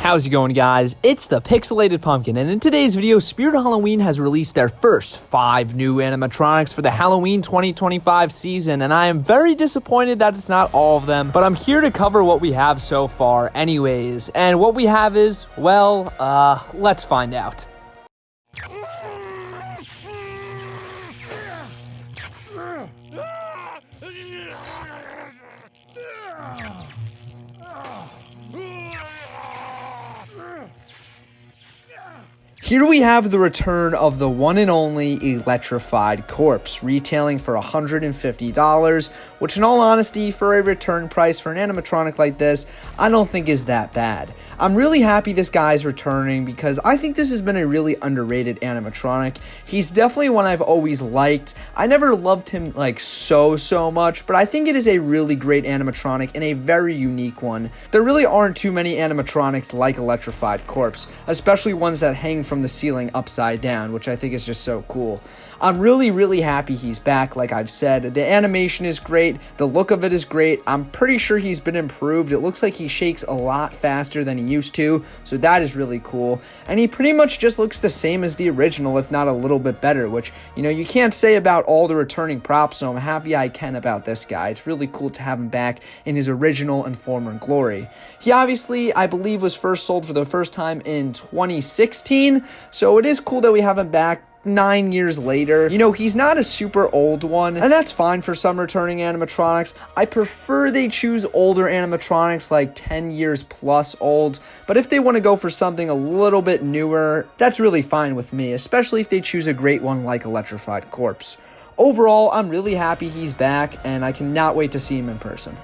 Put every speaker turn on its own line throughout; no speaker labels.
How's it going, guys? It's the Pixelated Pumpkin, and in today's video, Spirit Halloween has released their first 5 new animatronics for the Halloween 2025 season, and I am very disappointed that it's not all of them, but I'm here to cover what we have so far anyways, and what we have is, well, let's find out. Here we have the return of the one and only Electrified Corpse, retailing for $150, which in all honesty, for a return price for an animatronic like this, I don't think is that bad. I'm really happy this guy's returning because I think this has been a really underrated animatronic. He's definitely one I've always liked. I never loved him like so much, but I think it is a really great animatronic and a very unique one. There really aren't too many animatronics like Electrified Corpse, especially ones that hang from the ceiling upside down, which I think is just so cool. I'm really happy he's back. Like I've said, the animation is great, the look of it is great. I'm pretty sure he's been improved. It looks like he shakes a lot faster than he used to, so that is really cool. And he pretty much just looks the same as the original, if not a little bit better, which, you know, you can't say about all the returning props, so I'm happy I can about this guy. It's really cool to have him back in his original and former glory. He obviously, I believe, was first sold for the first time in 2016, so it is cool that we have him back 9 years later. You know, he's not a super old one, and that's fine for some returning animatronics. I prefer they choose older animatronics, like 10 years plus old, but if they want to go for something a little bit newer, that's really fine with me, especially if they choose a great one like Electrified Corpse. Overall, I'm really happy he's back, and I cannot wait to see him in person.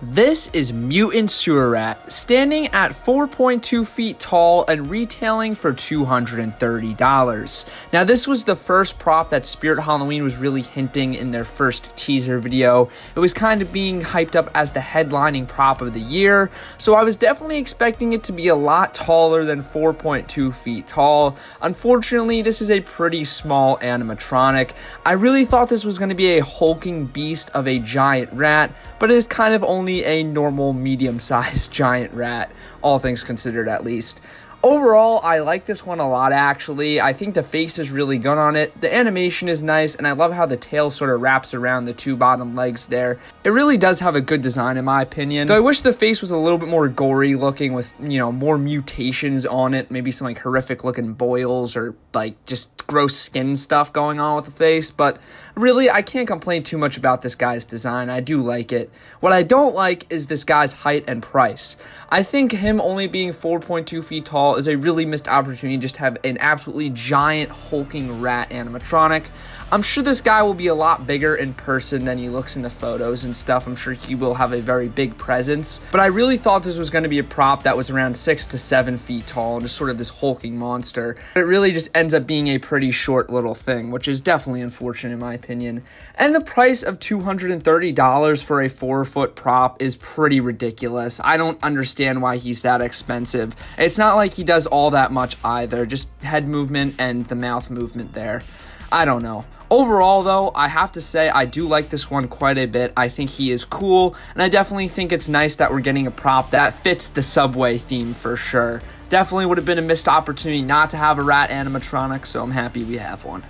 This is Mutant Sewer, standing at 4.2 feet tall and retailing for $230. Now, this was the first prop that Spirit Halloween was really hinting in their first teaser video. It was kind of being hyped up as the headlining prop of the year, so I was definitely expecting it to be a lot taller than 4.2 feet tall. Unfortunately, this is a pretty small animatronic. I really thought this was going to be a hulking beast of a giant rat, but it is kind of only a normal medium-sized giant rat, all things considered at least. Overall, I like this one a lot, actually. I think the face is really good on it. The animation is nice, and I love how the tail sort of wraps around the 2 bottom legs there. It really does have a good design, in my opinion. Though I wish the face was a little bit more gory looking with, you know, more mutations on it. Maybe some, like, horrific looking boils or, like, just gross skin stuff going on with the face. But really, I can't complain too much about this guy's design. I do like it. What I don't like is this guy's height and price. I think him only being 4.2 feet tall is a really missed opportunity just to have an absolutely giant hulking rat animatronic. I'm sure this guy will be a lot bigger in person than he looks in the photos and stuff. I'm sure he will have a very big presence, but I really thought this was going to be a prop that was around 6 to 7 feet tall and just sort of this hulking monster. It really just ends up being a pretty short little thing, which is definitely unfortunate in my opinion. And the price of $230 for a 4-foot prop is pretty ridiculous. I don't understand why he's that expensive. It's not like he does all that much either, just head movement and the mouth movement there. I don't know. Overall, though, I have to say I do like this one quite a bit. I think he is cool, and I definitely think it's nice that we're getting a prop that fits the subway theme for sure. Definitely would have been a missed opportunity not to have a rat animatronic, so I'm happy we have one.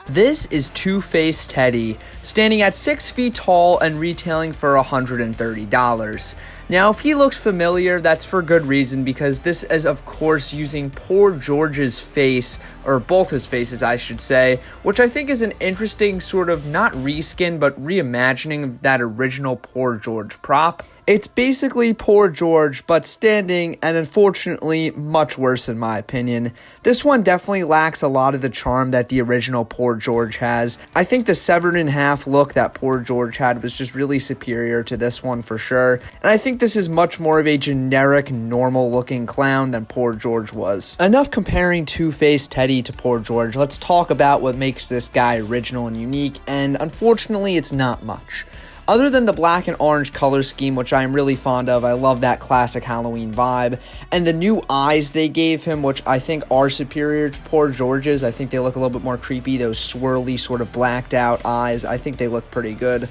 This is Two-Face Teddy, standing at 6 feet tall and retailing for $130. Now, if he looks familiar, that's for good reason, because this is, of course, using poor George's face, or both his faces, I should say, which I think is an interesting sort of, not reskin, but reimagining of that original Poor George prop. It's basically Poor George, but standing, and unfortunately, much worse in my opinion. This one definitely lacks a lot of the charm that the original Poor George has. I think the severed in half look that Poor George had was just really superior to this one for sure, and I think this is much more of a generic, normal looking clown than Poor George was. Enough comparing Two-Face Teddy to Poor George, let's talk about what makes this guy original and unique, and unfortunately, it's not much. Other than the black and orange color scheme, which I'm really fond of, I love that classic Halloween vibe, and the new eyes they gave him, which I think are superior to Poor George's. I think they look a little bit more creepy, those swirly sort of blacked out eyes. I think they look pretty good.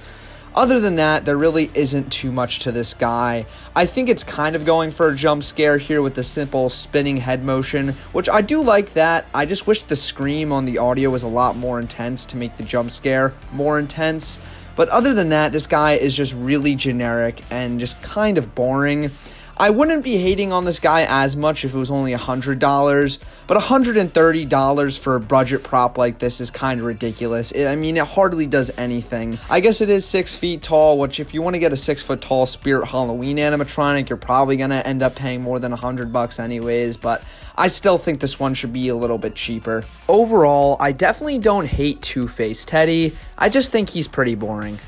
Other than that, there really isn't too much to this guy. I think it's kind of going for a jump scare here with the simple spinning head motion, which I do like that. I just wish the scream on the audio was a lot more intense to make the jump scare more intense. But other than that, this guy is just really generic and just kind of boring. I wouldn't be hating on this guy as much if it was only $100, but $130 for a budget prop like this is kind of ridiculous. It hardly does anything. I guess it is 6 feet tall, which if you want to get a 6 foot tall Spirit Halloween animatronic, you're probably going to end up paying more than $100 anyways, but I still think this one should be a little bit cheaper. Overall, I definitely don't hate Two-Face Teddy. I just think he's pretty boring.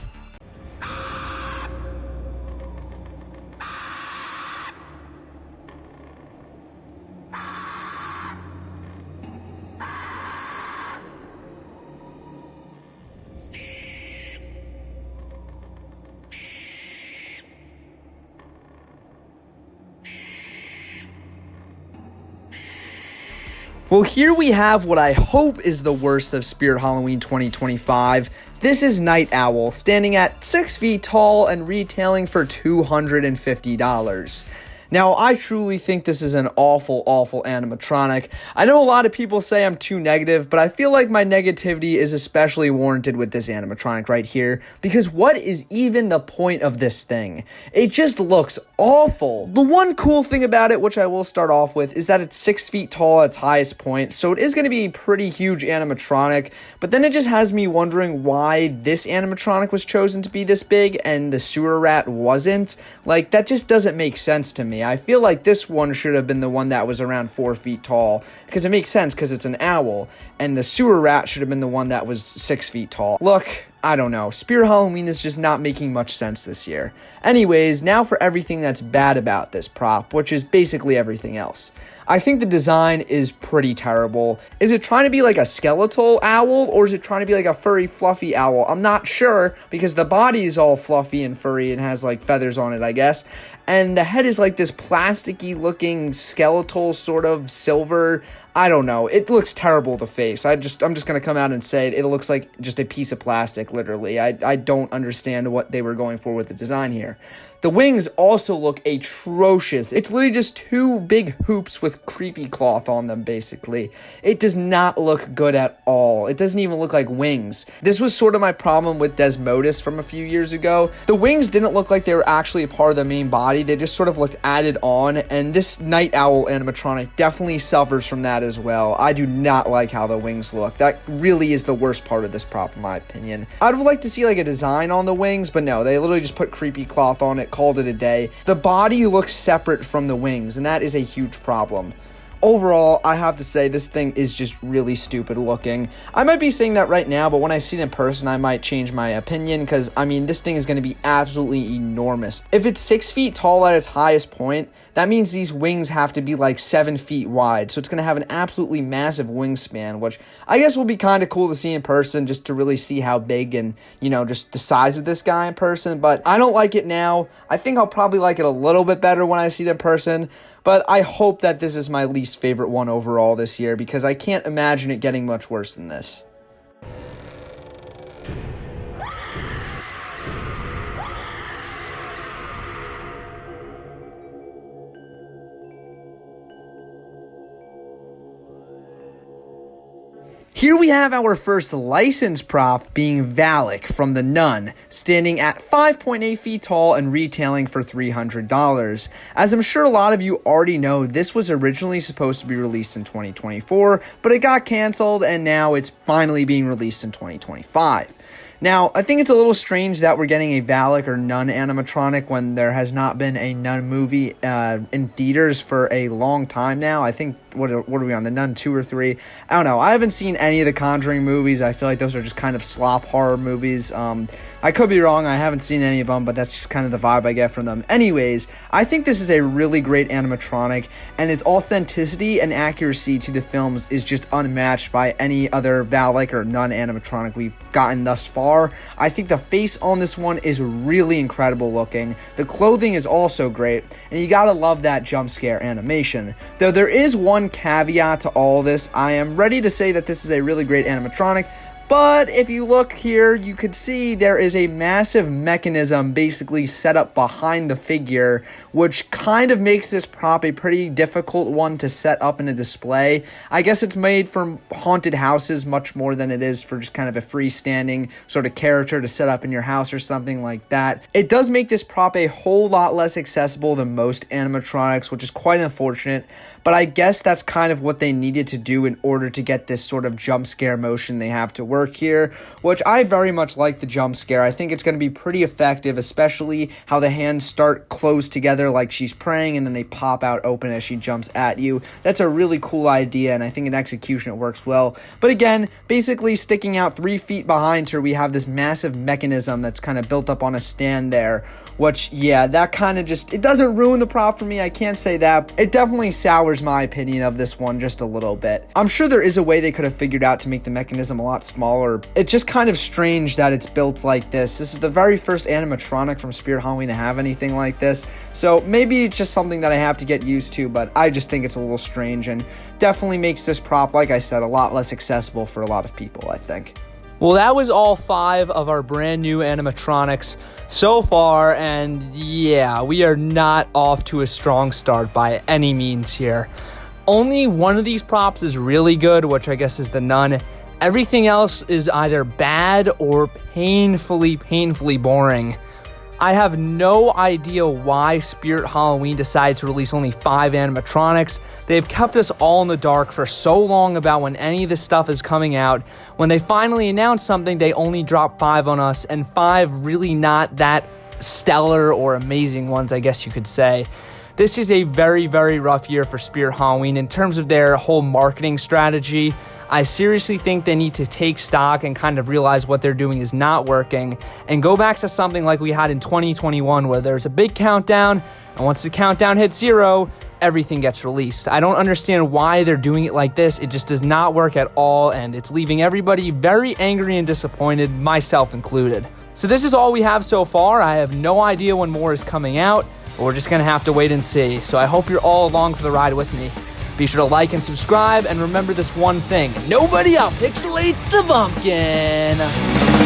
Well, here we have what I hope is the worst of Spirit Halloween 2025. This is Night Owl, standing at 6 feet tall and retailing for $250. Now, I truly think this is an awful, awful animatronic. I know a lot of people say I'm too negative, but I feel like my negativity is especially warranted with this animatronic right here, because what is even the point of this thing? It just looks awful. The one cool thing about it, which I will start off with, is that it's 6 feet tall at its highest point, so it is going to be a pretty huge animatronic, but then it just has me wondering why this animatronic was chosen to be this big and the sewer rat wasn't. Like, that just doesn't make sense to me. I feel like this one should have been the one that was around 4 feet tall, because it makes sense because it's an owl, and the sewer rat should have been the one that was 6 feet tall. Look, I don't know. Spirit Halloween is just not making much sense this year. Anyways, now for everything that's bad about this prop, which is basically everything else. I think the design is pretty terrible. Is it trying to be like a skeletal owl, or is it trying to be like a furry, fluffy owl? I'm not sure, because the body is all fluffy and furry and has like feathers on it, I guess. And the head is like this plasticky looking skeletal sort of silver. I don't know. It looks terrible, the face. I'm just going to come out and say it. It looks like just a piece of plastic, literally. I don't understand what they were going for with the design here. The wings also look atrocious. It's literally just two big hoops with creepy cloth on them, basically. It does not look good at all. It doesn't even look like wings. This was sort of my problem with Desmodus from a few years ago. The wings didn't look like they were actually a part of the main body. They just sort of looked added on, and this Night Owl animatronic definitely suffers from that as well. I do not like how the wings look. That really is the worst part of this prop, in my opinion. I'd have liked to see like a design on the wings, but no, they literally just put creepy cloth on it, called it a day. The body looks separate from the wings, and that is a huge problem. Overall, I have to say this thing is just really stupid looking. I might be saying that right now, but when I see it in person, I might change my opinion, because, this thing is going to be absolutely enormous. If it's 6 feet tall at its highest point, that means these wings have to be like 7 feet wide, so it's going to have an absolutely massive wingspan, which I guess will be kind of cool to see in person, just to really see how big and, just the size of this guy in person, but I don't like it now. I think I'll probably like it a little bit better when I see it in person, but I hope that this is my least favorite one overall this year, because I can't imagine it getting much worse than this. Here we have our first licensed prop being Valak from The Nun, standing at 5.8 feet tall and retailing for $300. As I'm sure a lot of you already know, this was originally supposed to be released in 2024, but it got canceled and now it's finally being released in 2025. Now, I think it's a little strange that we're getting a Valak or Nun animatronic when there has not been a Nun movie in theaters for a long time now. I think, what are we on, the Nun 2 or 3? I don't know. I haven't seen any of the Conjuring movies. I feel like those are just kind of slop horror movies. I could be wrong. I haven't seen any of them, but that's just kind of the vibe I get from them. Anyways, I think this is a really great animatronic, and its authenticity and accuracy to the films is just unmatched by any other Valak or Nun animatronic we've gotten thus far. I think the face on this one is really incredible looking. The clothing is also great, and you gotta love that jump scare animation. Though there is one caveat to all this. I am ready to say that this is a really great animatronic, but if you look here, you could see there is a massive mechanism basically set up behind the figure, which kind of makes this prop a pretty difficult one to set up in a display. I guess it's made for haunted houses much more than it is for just kind of a freestanding sort of character to set up in your house or something like that. It does make this prop a whole lot less accessible than most animatronics, which is quite unfortunate, but I guess that's kind of what they needed to do in order to get this sort of jump scare motion they have to work here, which I very much like the jump scare. I think it's going to be pretty effective, especially how the hands start closed together like she's praying and then they pop out open as she jumps at you. That's a really cool idea, and I think in execution it works well. But again, basically sticking out 3 feet behind her, we have this massive mechanism that's kind of built up on a stand there, which, yeah, that kind of just, it doesn't ruin the prop for me, I can't say that. It definitely sours my opinion of this one just a little bit. I'm sure there is a way they could have figured out to make the mechanism a lot smaller. It's just kind of strange that it's built like this. This is the very first animatronic from Spirit Halloween to have anything like this, so maybe it's just something that I have to get used to, but I just think it's a little strange and definitely makes this prop, like I said, a lot less accessible for a lot of people, I think.
Well, that was all 5 of our brand new animatronics so far, and yeah, we are not off to a strong start by any means here. Only one of these props is really good, which I guess is the Nun. Everything else is either bad or painfully boring. I have no idea why Spirit Halloween decided to release only 5 animatronics. They've kept us all in the dark for so long about when any of this stuff is coming out. When they finally announce something, they only drop 5 on us, and 5 really not that stellar or amazing ones, I guess you could say. This is a very, very rough year for Spirit Halloween in terms of their whole marketing strategy. I seriously think they need to take stock and kind of realize what they're doing is not working and go back to something like we had in 2021 where there's a big countdown, and once the countdown hits 0, everything gets released. I don't understand why they're doing it like this. It just does not work at all, and it's leaving everybody very angry and disappointed, myself included. So this is all we have so far. I have no idea when more is coming out, but we're just going to have to wait and see. So I hope you're all along for the ride with me. Be sure to like and subscribe, and remember this one thing: nobody out pixelates the pumpkin.